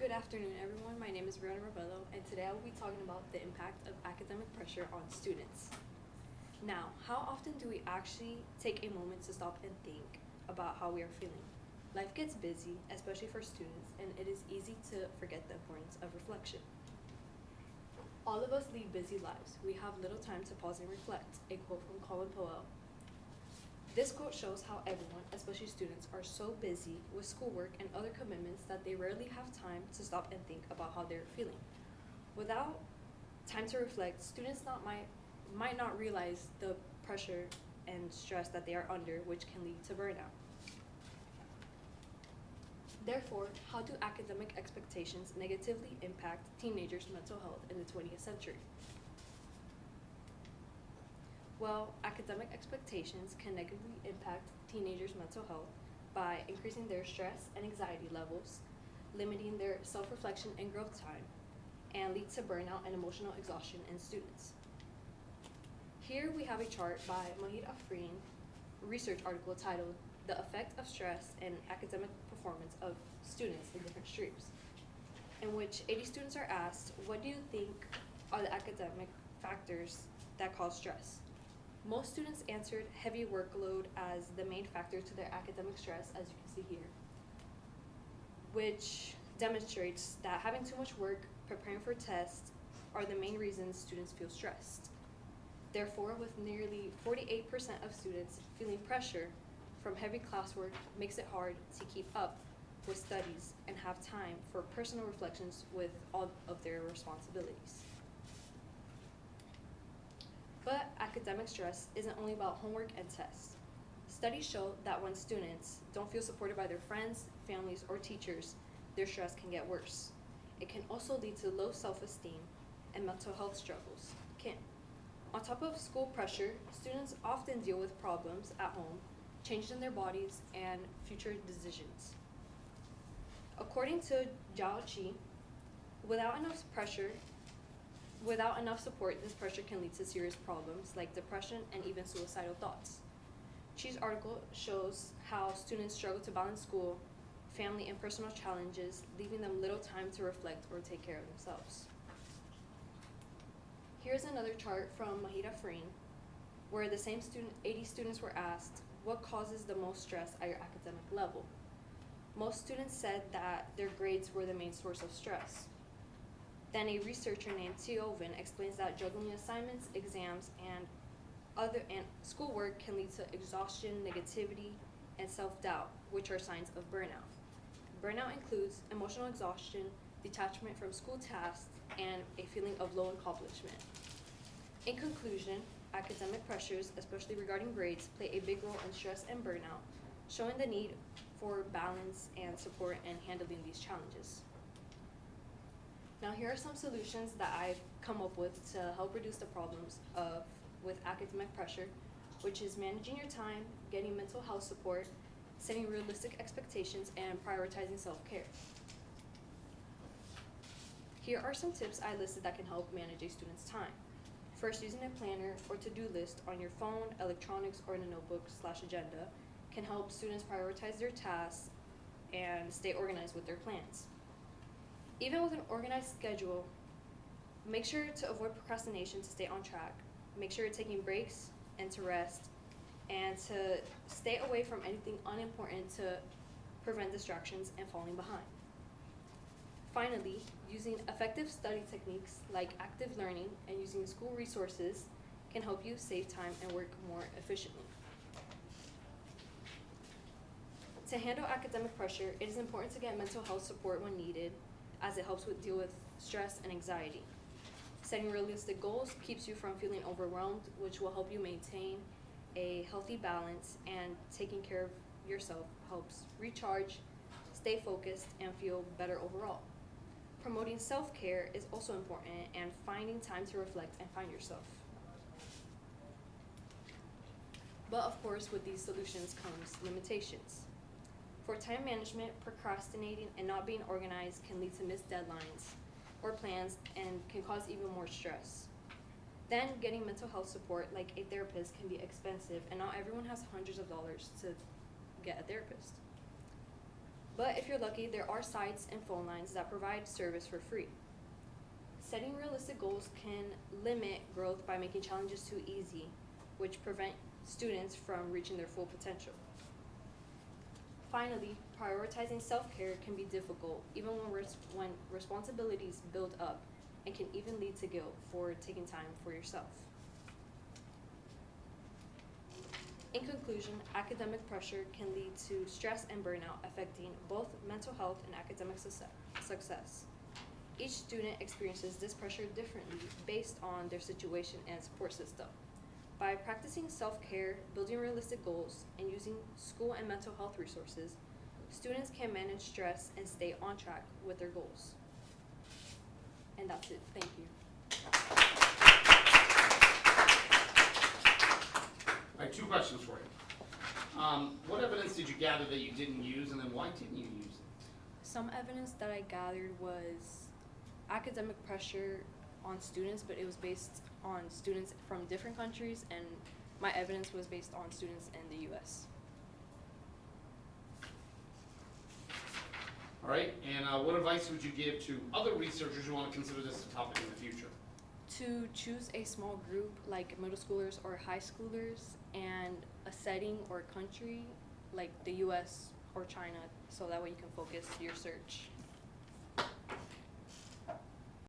Good afternoon, everyone. My name is Brianna Ravello, and today I will be talking about the impact of academic pressure on students. Now, how often do we actually take a moment to stop and think about how we are feeling? Life gets busy, especially for students, and it is easy to forget the importance of reflection. All of us lead busy lives. We have little time to pause and reflect, a quote from Colin Powell. This quote shows how everyone, especially students, are so busy with schoolwork and other commitments that they rarely have time to stop and think about how they're feeling. Without time to reflect, students might not realize the pressure and stress that they are under, which can lead to burnout. Therefore, how do academic expectations negatively impact teenagers' mental health in the 20th century? Well, academic expectations can negatively impact teenagers' mental health by increasing their stress and anxiety levels, limiting their self-reflection and growth time, and lead to burnout and emotional exhaustion in students. Here we have a chart by Mahid Afreen, research article titled "The Effect of Stress and Academic Performance of Students in Different Streams," in which 80 students are asked, what do you think are the academic factors that cause stress? Most students answered heavy workload as the main factor to their academic stress, as you can see here, which demonstrates that having too much work, preparing for tests, are the main reasons students feel stressed. Therefore, with nearly 48% of students feeling pressure from heavy classwork makes it hard to keep up with studies and have time for personal reflections with all of their responsibilities. But academic stress isn't only about homework and tests. Studies show that when students don't feel supported by their friends, families, or teachers, their stress can get worse. It can also lead to low self-esteem and mental health struggles. On top of school pressure, students often deal with problems at home, changes in their bodies, and future decisions. According to Zhao Qi, without enough pressure, without enough support, this pressure can lead to serious problems like depression and even suicidal thoughts. Qi's article shows how students struggle to balance school, family, and personal challenges, leaving them little time to reflect or take care of themselves. Here's another chart from Mahid Afreen, where the same 80 students were asked, what causes the most stress at your academic level? Most students said that their grades were the main source of stress. Then a researcher named Teoven explains that juggling assignments, exams, and schoolwork can lead to exhaustion, negativity, and self-doubt, which are signs of burnout. Burnout includes emotional exhaustion, detachment from school tasks, and a feeling of low accomplishment. In conclusion, academic pressures, especially regarding grades, play a big role in stress and burnout, showing the need for balance and support in handling these challenges. Now, here are some solutions that I've come up with to help reduce the problems with academic pressure, which is managing your time, getting mental health support, setting realistic expectations, and prioritizing self-care. Here are some tips I listed that can help manage a student's time. First, using a planner or to-do list on your phone, electronics, or in a notebook/agenda can help students prioritize their tasks and stay organized with their plans. Even with an organized schedule, make sure to avoid procrastination to stay on track. Make sure you're taking breaks and to rest, and to stay away from anything unimportant to prevent distractions and falling behind. Finally, using effective study techniques like active learning and using school resources can help you save time and work more efficiently. To handle academic pressure, it is important to get mental health support when needed, as it helps deal with stress and anxiety. Setting realistic goals keeps you from feeling overwhelmed, which will help you maintain a healthy balance, and taking care of yourself helps recharge, stay focused, and feel better overall. Promoting self-care is also important, and finding time to reflect and find yourself. But of course, with these solutions comes limitations. For time management, procrastinating and not being organized can lead to missed deadlines or plans and can cause even more stress. Then getting mental health support like a therapist can be expensive, and not everyone has hundreds of dollars to get a therapist. But if you're lucky, there are sites and phone lines that provide service for free. Setting realistic goals can limit growth by making challenges too easy, which prevent students from reaching their full potential. Finally, prioritizing self-care can be difficult even when responsibilities build up and can even lead to guilt for taking time for yourself. In conclusion, academic pressure can lead to stress and burnout affecting both mental health and academic success. Each student experiences this pressure differently based on their situation and support system. By practicing self-care, building realistic goals, and using school and mental health resources, students can manage stress and stay on track with their goals. And that's it. Thank you. I have 2 questions for you. What evidence did you gather that you didn't use, and then why didn't you use it? Some evidence that I gathered was academic pressure on students, but it was based on students from different countries, and my evidence was based on students in the US. All right, and what advice would you give to other researchers who want to consider this a topic in the future? To choose a small group like middle schoolers or high schoolers and a setting or country like the US or China, so that way you can focus your search.